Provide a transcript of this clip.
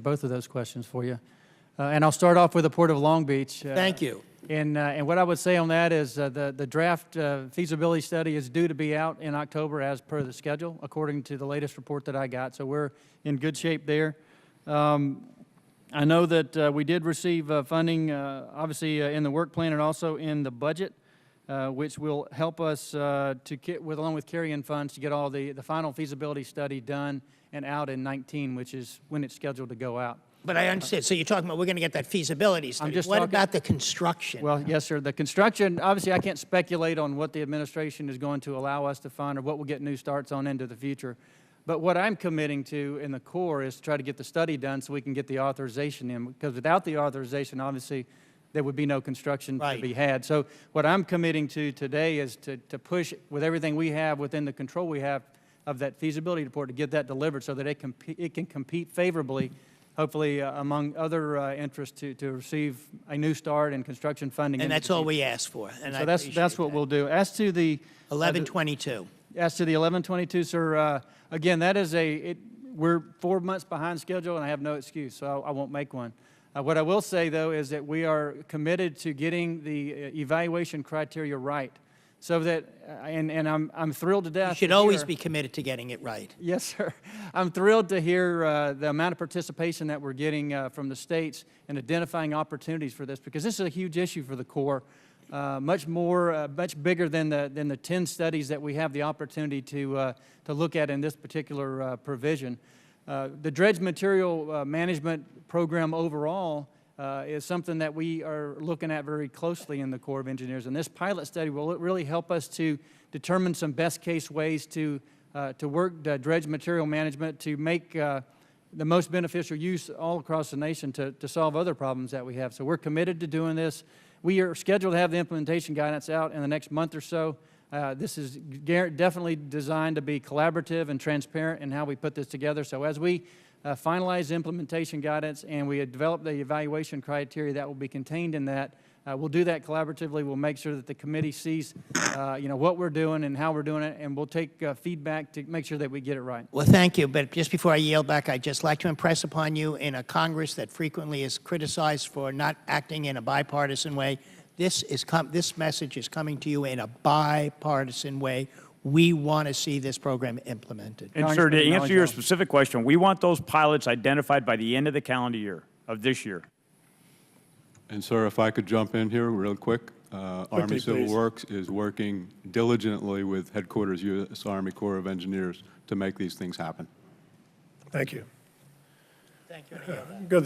both of those questions for you. And I'll start off with the Port of Long Beach. Thank you. And what I would say on that is the draft feasibility study is due to be out in October as per the schedule, according to the latest report that I got. So we're in good shape there. I know that we did receive funding, obviously, in the work plan and also in the budget, which will help us along with carry-in funds to get all the final feasibility study done and out in 19, which is when it's scheduled to go out. But I understand. So you're talking about we're going to get that feasibility study. What about the construction? Well, yes, sir. The construction, obviously, I can't speculate on what the administration is going to allow us to fund or what we'll get new starts on into the future. But what I'm committing to in the Corps is to try to get the study done so we can get the authorization in. Because without the authorization, obviously, there would be no construction to be had. So what I'm committing to today is to push with everything we have within the control we have of that feasibility report to get that delivered so that it can compete favorably, hopefully among other interests, to receive a new start and construction funding. And that's all we asked for. And so that's what we'll do. As to the 1122. As to the 1122, sir, again, that is we're 4 months behind schedule, and I have no excuse, so I won't make one. What I will say, though, is that we are committed to getting the evaluation criteria right, so that, and I'm thrilled to death. You should always be committed to getting it right. Yes, sir. I'm thrilled to hear the amount of participation that we're getting from the states in identifying opportunities for this, because this is a huge issue for the Corps, much bigger than the 10 studies that we have the opportunity to look at in this particular provision. The dredge material management program overall is something that we are looking at very closely in the Corps of Engineers, and this pilot study will really help us to determine some best case ways to work dredge material management to make the most beneficial use all across the nation to solve other problems that we have. So we're committed to doing this. We are scheduled to have the implementation guidance out in the next month or so. This is definitely designed to be collaborative and transparent in how we put this together. So as we finalize implementation guidance and we develop the evaluation criteria that will be contained in that, we'll do that collaboratively. We'll make sure that the committee sees what we're doing and how we're doing it, and we'll take feedback to make sure that we get it right. Well, thank you. But just before I yield back, I'd just like to impress upon you, in a Congress that frequently is criticized for not acting in a bipartisan way, this message is coming to you in a bipartisan way. We want to see this program implemented. And, sir, to answer your specific question, we want those pilots identified by the end of the calendar year of this year. And, sir, if I could jump in here real quick. Army Civil Works is working diligently with Headquarters U.S. Army Corps of Engineers to make these things happen. Thank you. Thank you. Good.